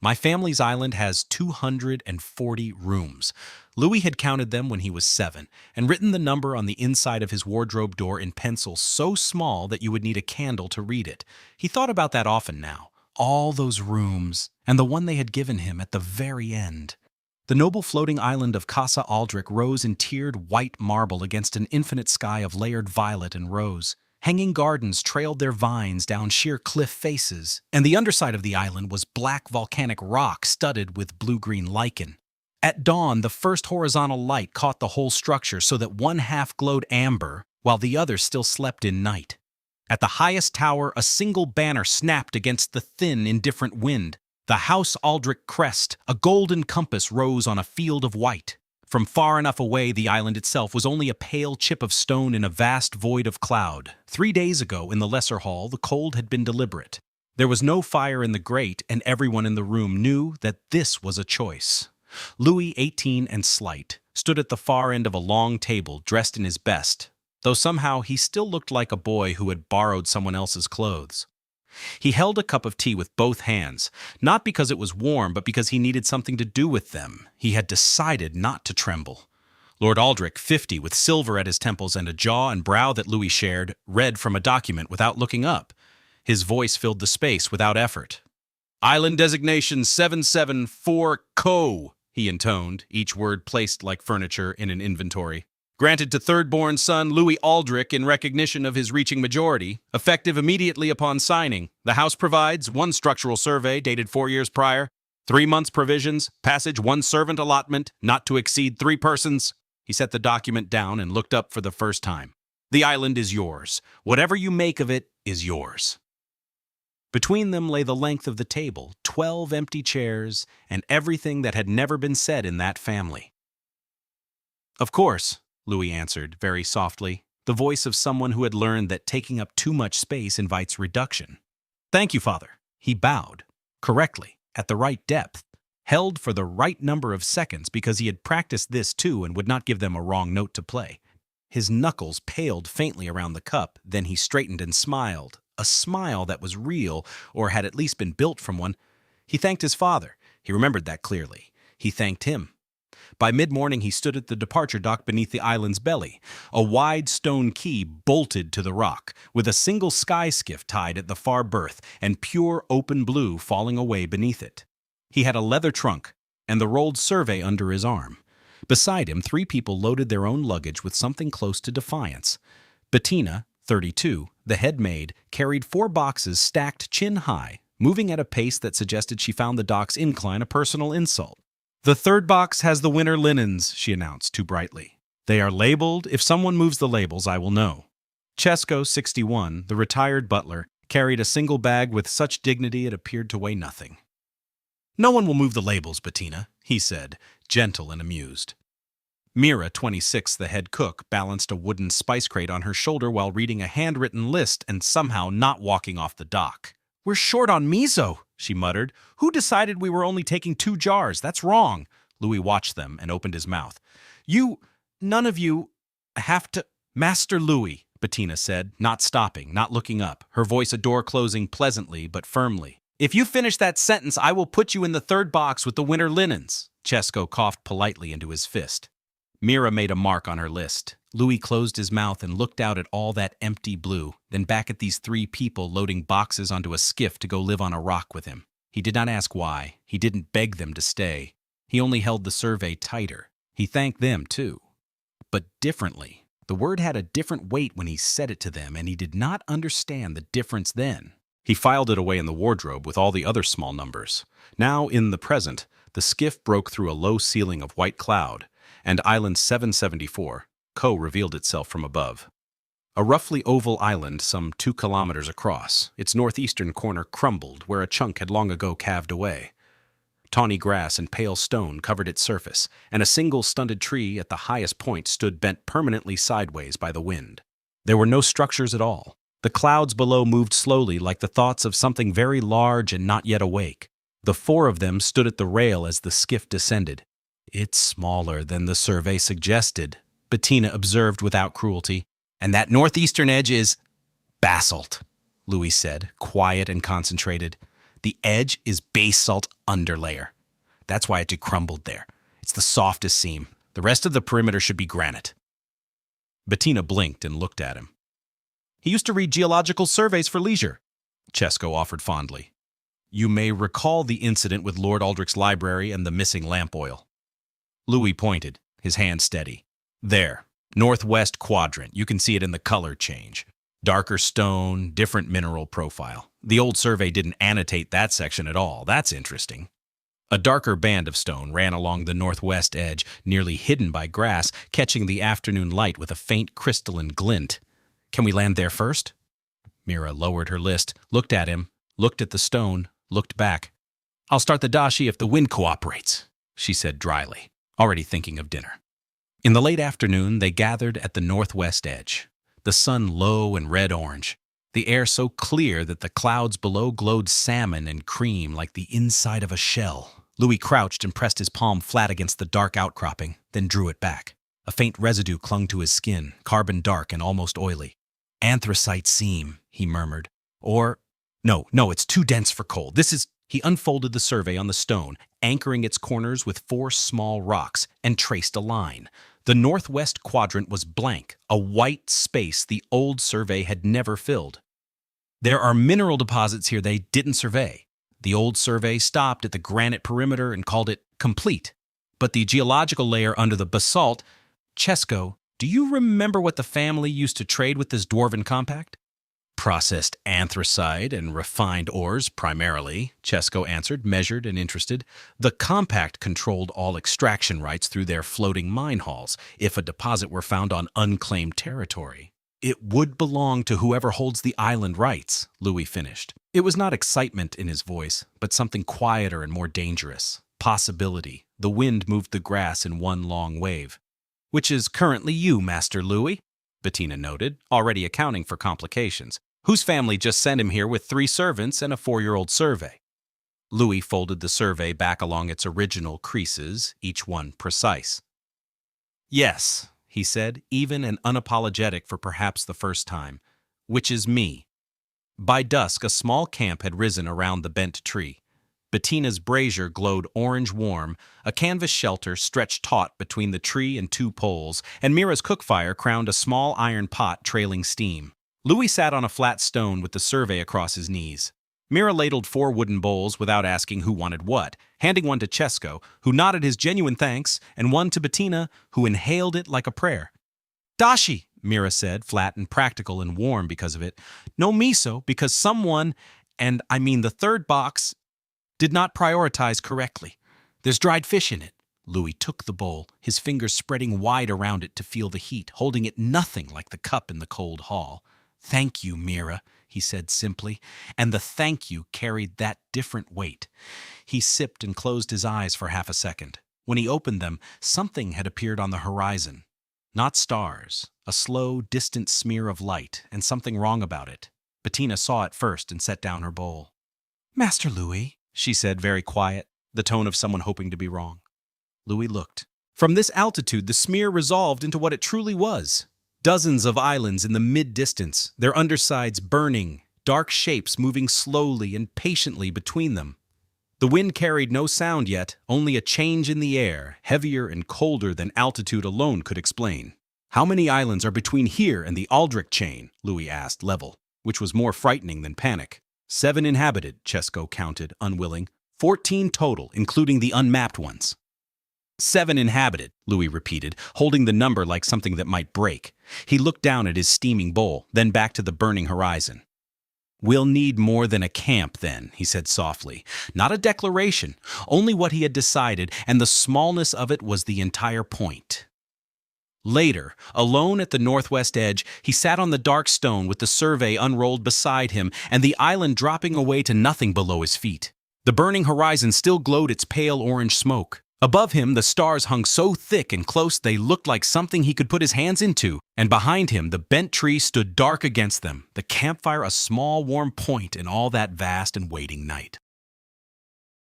My family's island has 240 rooms. Louis had counted them when he was 7 and written the number on the inside of his wardrobe door in pencil so small that you would need a candle to read it. He thought about that often now. All those rooms, and the one they had given him at the very end. The noble floating island of Casa Aldric rose in tiered white marble against an infinite sky of layered violet and rose. Hanging gardens trailed their vines down sheer cliff faces, and the underside of the island was black volcanic rock studded with blue-green lichen. At dawn, the first horizontal light caught the whole structure so that one half glowed amber, while the other still slept in night. At the highest tower, a single banner snapped against the thin, indifferent wind. The House Aldric crest, a golden compass, rose on a field of white. From far enough away, the island itself was only a pale chip of stone in a vast void of cloud. 3 days ago, in the lesser hall, the cold had been deliberate. There was no fire in the grate, and everyone in the room knew that this was a choice. Louis, 18 and slight, stood at the far end of a long table, dressed in his best, though somehow he still looked like a boy who had borrowed someone else's clothes. He held a cup of tea with both hands, not because it was warm, but because he needed something to do with them. He had decided not to tremble. Lord Aldric, 50, with silver at his temples and a jaw and brow that Louis shared, read from a document without looking up. His voice filled the space without effort. "Island designation 7-7-4-koh," he intoned, each word placed like furniture in an inventory. "Granted to third-born son Louie Aldric in recognition of his reaching majority, effective immediately upon signing. The House provides 1 structural survey dated 4 years prior, 3 months provisions, passage 1 servant allotment, not to exceed 3 persons." He set the document down and looked up for the first time. "The island is yours. Whatever you make of it is yours." Between them lay the length of the table, 12 empty chairs, and everything that had never been said in that family. "Of course," Louis answered, very softly, the voice of someone who had learned that taking up too much space invites reduction. "Thank you, Father." He bowed, correctly, at the right depth, held for the right number of seconds because he had practiced this too and would not give them a wrong note to play. His knuckles paled faintly around the cup, then he straightened and smiled, a smile that was real, or had at least been built from one. He thanked his father. He remembered that clearly. He thanked him. By mid-morning, he stood at the departure dock beneath the island's belly, a wide stone quay bolted to the rock, with a single sky skiff tied at the far berth and pure open blue falling away beneath it. He had a leather trunk and the rolled survey under his arm. Beside him, 3 people loaded their own luggage with something close to defiance. Bettina, 32, the head maid, carried 4 boxes stacked chin-high, moving at a pace that suggested she found the dock's incline a personal insult. "The 3rd box has the winter linens," she announced too brightly. "They are labeled. If someone moves the labels, I will know." Chesko, 61, the retired butler, carried a single bag with such dignity it appeared to weigh nothing. "No one will move the labels, Bettina," he said, gentle and amused. Mira, 26, the head cook, balanced a wooden spice crate on her shoulder while reading a handwritten list and somehow not walking off the dock. "We're short on miso," she muttered. "Who decided we were only taking 2 jars? That's wrong." Louis watched them and opened his mouth. None of you have to—" "Master Louis," Bettina said, not stopping, not looking up, her voice a door closing pleasantly but firmly. "If you finish that sentence, I will put you in the 3rd box with the winter linens." Chesko coughed politely into his fist. Mira made a mark on her list. Louis closed his mouth and looked out at all that empty blue, then back at these 3 people loading boxes onto a skiff to go live on a rock with him. He did not ask why. He didn't beg them to stay. He only held the survey tighter. He thanked them, too. But differently. The word had a different weight when he said it to them, and he did not understand the difference then. He filed it away in the wardrobe with all the other small numbers. Now, in the present, the skiff broke through a low ceiling of white cloud, and island 7-74-koh revealed itself from above. A roughly oval island some 2 kilometers across, its northeastern corner crumbled where a chunk had long ago calved away. Tawny grass and pale stone covered its surface, and a single stunted tree at the highest point stood bent permanently sideways by the wind. There were no structures at all. The clouds below moved slowly like the thoughts of something very large and not yet awake. The 4 of them stood at the rail as the skiff descended. "It's smaller than the survey suggested," Bettina observed without cruelty. "And that northeastern edge is basalt," Louis said, quiet and concentrated. The edge is basalt underlayer. That's why it crumbled there. It's the softest seam. The rest of the perimeter should be granite. Bettina blinked and looked at him. He used to read geological surveys for leisure, Chesko offered fondly. You may recall the incident with Lord Aldric's library and the missing lamp oil. Louie pointed, his hand steady. There, northwest quadrant. You can see it in the color change. Darker stone, different mineral profile. The old survey didn't annotate that section at all. That's interesting. A darker band of stone ran along the northwest edge, nearly hidden by grass, catching the afternoon light with a faint crystalline glint. Can we land there first? Mira lowered her list, looked at him, looked at the stone, looked back. I'll start the dashi if the wind cooperates, she said dryly, already thinking of dinner. In the late afternoon, they gathered at the northwest edge, the sun low and red-orange, the air so clear that the clouds below glowed salmon and cream like the inside of a shell. Louie crouched and pressed his palm flat against the dark outcropping, then drew it back. A faint residue clung to his skin, carbon dark and almost oily. Anthracite seam, he murmured. Or, no, it's too dense for coal. He unfolded the survey on the stone, anchoring its corners with 4 small rocks, and traced a line. The northwest quadrant was blank, a white space the old survey had never filled. There are mineral deposits here they didn't survey. The old survey stopped at the granite perimeter and called it complete. But the geological layer under the basalt... Chesko, do you remember what the family used to trade with this dwarven compact? Processed anthracite and refined ores, primarily, Chesko answered, measured and interested. The compact controlled all extraction rights through their floating mine halls, if a deposit were found on unclaimed territory. It would belong to whoever holds the island rights, Louie finished. It was not excitement in his voice, but something quieter and more dangerous. Possibility. The wind moved the grass in one long wave. Which is currently you, Master Louie, Bettina noted, already accounting for complications, whose family just sent him here with 3 servants and a 4-year-old survey. Louie folded the survey back along its original creases, each one precise. Yes, he said, even and unapologetic for perhaps the first time, which is me. By dusk, a small camp had risen around the bent tree. Bettina's brazier glowed orange warm, a canvas shelter stretched taut between the tree and 2 poles, and Mira's cookfire crowned a small iron pot trailing steam. Louie sat on a flat stone with the survey across his knees. Mira ladled 4 wooden bowls without asking who wanted what, handing one to Chesko, who nodded his genuine thanks, and one to Bettina, who inhaled it like a prayer. Dashi, Mira said, flat and practical and warm because of it. No miso, because someone, and I mean the 3rd box, did not prioritize correctly. There's dried fish in it. Louie took the bowl, his fingers spreading wide around it to feel the heat, holding it nothing like the cup in the cold hall. Thank you, Mira, he said simply, and the thank you carried that different weight. He sipped and closed his eyes for half a second. When he opened them, something had appeared on the horizon. Not stars, a slow, distant smear of light, and something wrong about it. Bettina saw it first and set down her bowl. Master Louie, she said, very quiet, the tone of someone hoping to be wrong. Louie looked. From this altitude, the smear resolved into what it truly was. Dozens of islands in the mid-distance, their undersides burning, dark shapes moving slowly and patiently between them. The wind carried no sound yet, only a change in the air, heavier and colder than altitude alone could explain. How many islands are between here and the Aldric chain? Louie asked, level, which was more frightening than panic. 7 inhabited, Chesko counted, unwilling. 14 total, including the unmapped ones. 7 inhabited, Louie repeated, holding the number like something that might break. He looked down at his steaming bowl, then back to the burning horizon. We'll need more than a camp then, he said softly. Not a declaration, only what he had decided, and the smallness of it was the entire point. Later, alone at the northwest edge, he sat on the dark stone with the survey unrolled beside him and the island dropping away to nothing below his feet. The burning horizon still glowed its pale orange smoke. Above him, the stars hung so thick and close they looked like something he could put his hands into, and behind him, the bent tree stood dark against them, the campfire a small warm point in all that vast and waiting night.